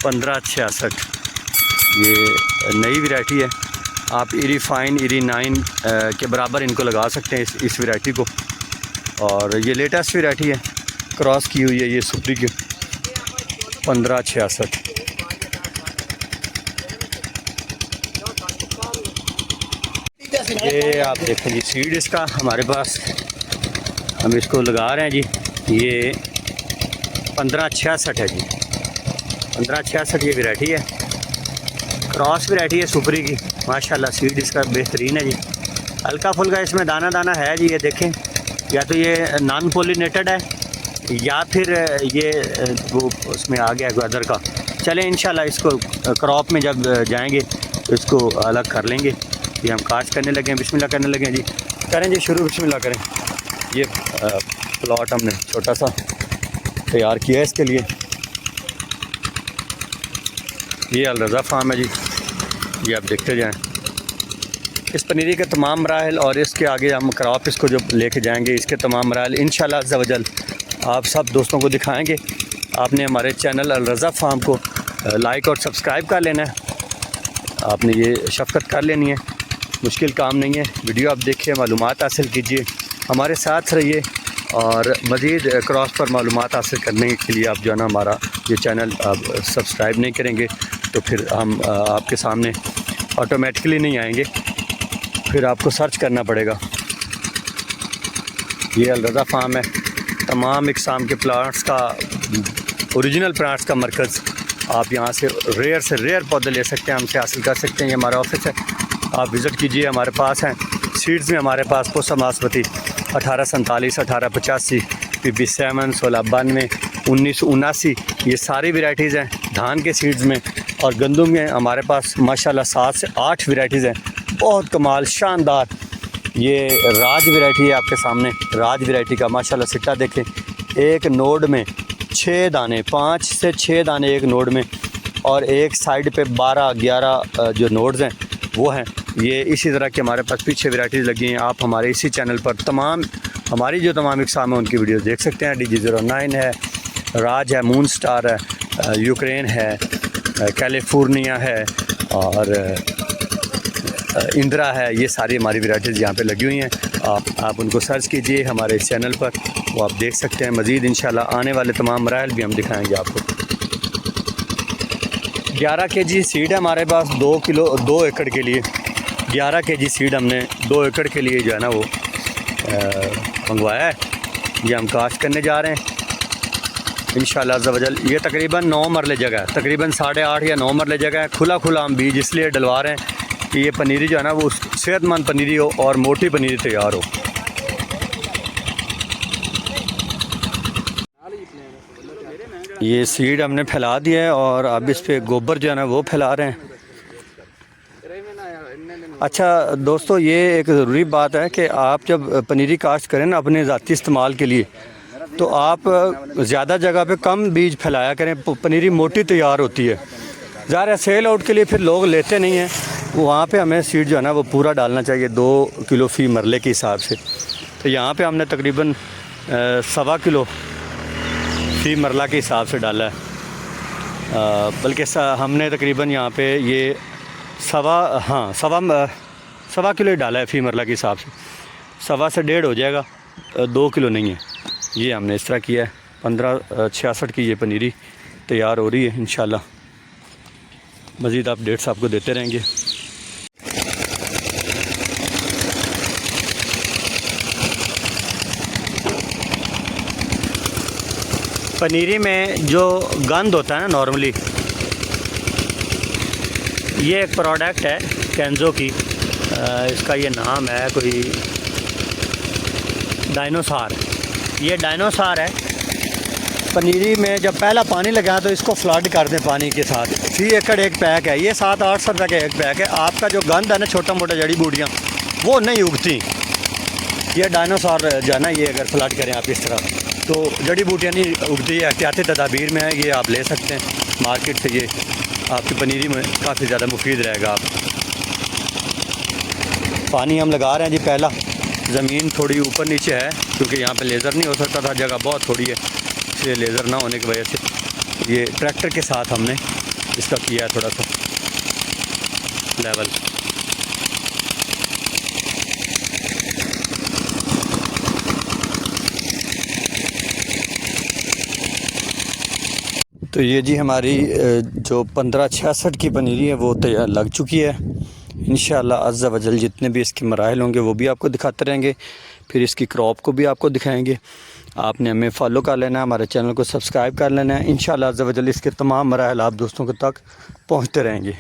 1566 ये नई वैरायटी है। आप इरी फाइन, इरी 9 के बराबर इनको लगा सकते हैं इस वैरायटी को। और ये लेटेस्ट वैरायटी है, क्रॉस की हुई है ये सुपरी की 1566। ये आप देखें जी सीड इसका हमारे पास, हम इसको लगा रहे हैं जी। ये 1566 है जी, 1566 ये वैरायटी है, क्रॉस वैरायटी है सुपरी की। माशाल्लाह सीड इसका बेहतरीन है जी। हल्का फुल्का इसमें दाना दाना है जी। ये देखें, या तो ये नॉन पोलिनेटेड है या फिर ये वो उसमें आ गया अदर का। चलें इंशाल्लाह इसको क्रॉप में जब जाएंगे तो इसको अलग कर लेंगे। ये हम काश करने लगे, बिस्मिल्लाह करने लगे जी। करें जी शुरू, बिस्मिल्लाह करें। ये प्लॉट हमने छोटा सा तैयार किया है इसके लिए। ये अलरज़ा फार्म है जी, ये आप देखते जाएं। इस पनीरी के तमाम मराहल और इसके आगे हम क्रॉप इसको जो लेके जाएंगे, इसके तमाम मराहल इंशाल्लाह अज़्ज़ा वजल आप सब दोस्तों को दिखाएंगे। आपने हमारे चैनल अलरज़ा फार्म को लाइक और सब्सक्राइब कर लेना है। आपने ये शफ़क़त कर लेनी है, मुश्किल काम नहीं है। वीडियो आप देखिए, मालूमात हासिल कीजिए, हमारे साथ रहिए। और मज़ीद क्रॉस पर मालूमात हासिल करने के लिए आप जो है ना हमारा ये चैनल आप सब्सक्राइब नहीं करेंगे तो फिर हम आपके सामने ऑटोमेटिकली नहीं आएंगे, फिर आपको सर्च करना पड़ेगा। ये अलरज़ा फार्म है, तमाम इकसाम के प्लांट्स का, ओरिजिनल प्लांट्स का मरकज़। आप यहाँ से रेयर पौधे ले सकते हैं, हमसे हासिल कर सकते हैं। ये हमारा ऑफिस है, आप विज़िट कीजिए। हमारे पास हैं सीड्स में, हमारे पास पोसा बासमती 1847, 1885, PB7, 1692, 1979 ये सारी वैरायटीज़ हैं धान के सीड्स में। और गंदम में हमारे पास माशाल्लाह 7 से 8 वैरायटीज़ हैं, बहुत कमाल शानदार। ये राज वैरायटी है आपके सामने, राज वैरायटी का माशाल्लाह सिट्टा देखें। एक नोड में 6 दाने, 5 से 6 दाने एक नोड में, और एक साइड पे 12-11 जो नोड्स हैं वो हैं। ये इसी तरह के हमारे पास पीछे वैरायटीज़ लगी हैं। आप हमारे इसी चैनल पर तमाम हमारी जो तमाम इकसाम है उनकी वीडियोस देख सकते हैं। DG09 है, राज है, मून स्टार है, यूक्रेन है, कैलिफोर्निया है और इंदिरा है। ये सारी हमारी वैरायटीज़ यहाँ पे लगी हुई हैं। आप उनको सर्च कीजिए हमारे इस चैनल पर, वो आप देख सकते हैं। मज़ीद इंशाल्लाह आने वाले तमाम मराहल भी हम दिखाएँगे आपको। 11 kg सीड है हमारे पास 2 एकड़ के लिए। 11 kg सीड हमने 2 एकड़ के लिए जो है ना वो मंगवाया है। ये हम काश्त करने जा रहे हैं इंशाल्लाह अज़्ज़ा वजल। ये तकरीबन 9 मरले जगह है, तकरीबन 8.5 या 9 मरले जगह है। खुला हम बीज इसलिए डलवा रहे हैं कि ये पनीरी जो है ना वो सेहतमंद पनीरी हो और मोटी पनीरी तैयार हो। ये सीड हमने फैला दिया है और अब इस पर गोबर जो है ना वो फैला रहे हैं। अच्छा दोस्तों, ये एक ज़रूरी बात है कि आप जब पनीरी काश्त करें ना अपने ज़ाती इस्तेमाल के लिए, तो आप ज़्यादा जगह पे कम बीज फैलाया करें, पनीरी मोटी तैयार होती है। ज़ाहिर है सेल आउट के लिए फिर लोग लेते नहीं हैं, वहाँ पे हमें सीड जो है ना वो पूरा डालना चाहिए 2 किलो फ़ी मरले के हिसाब से। तो यहाँ पे हमने तकरीबन 1.25 किलो फ़ी मरला के हिसाब से डाला है, बल्कि हमने तकरीबन यहाँ पे ये सवा किलो ही डाला है फ़ी मरला के हिसाब से। 1.25 से 1.5 हो जाएगा, 2 किलो नहीं है। ये हमने इस तरह किया है। 1566 की ये पनीरी तैयार हो रही है इंशाल्लाह। मज़ीद अपडेट्स आपको देते रहेंगे। पनीरी में जो गंद होता है ना नॉर्मली, ये एक प्रोडक्ट है कैंजो की, इसका ये नाम है कोई डायनोसार। ये डायनोसार है। पनीरी में जब पहला पानी लगा तो इसको फ्लड कर दें पानी के साथ। 3 एकड़ एक पैक है, ये 700-800 रुपये का एक पैक है। आपका जो गंद है ना छोटा मोटा जड़ी बूटियाँ वो नहीं उगती। ये डायनासोर जो है ना, ये अगर फ्लड करें आप इस तरह तो जड़ी बूटियाँ नहीं उगती है। एहतियाती तदाबीर में है, ये आप ले सकते हैं मार्केट से। ये आपकी पनीरी में काफ़ी ज़्यादा मुफीद रहेगा। आप पानी हम लगा रहे हैं जी। पहला ज़मीन थोड़ी ऊपर नीचे है क्योंकि यहाँ पे लेज़र नहीं हो सकता था, जगह बहुत थोड़ी है, इसलिए लेज़र ना होने की वजह से ये ट्रैक्टर के साथ हमने इसका किया है थोड़ा सा लेवल। तो ये जी हमारी जो 1566 की पनीरी है वो तैयार लग चुकी है। इंशाअल्लाह अज़्ज़ा वजल जितने भी इसके मराहिल होंगे वो भी आपको दिखाते रहेंगे, फिर इसकी क्रॉप को भी आपको दिखाएंगे। आपने हमें फॉलो कर लेना है, हमारे चैनल को सब्सक्राइब कर लेना है। इंशाअल्लाह अज़्ज़ा वजल इसके तमाम मराहिल आप दोस्तों को तक पहुँचते रहेंगे।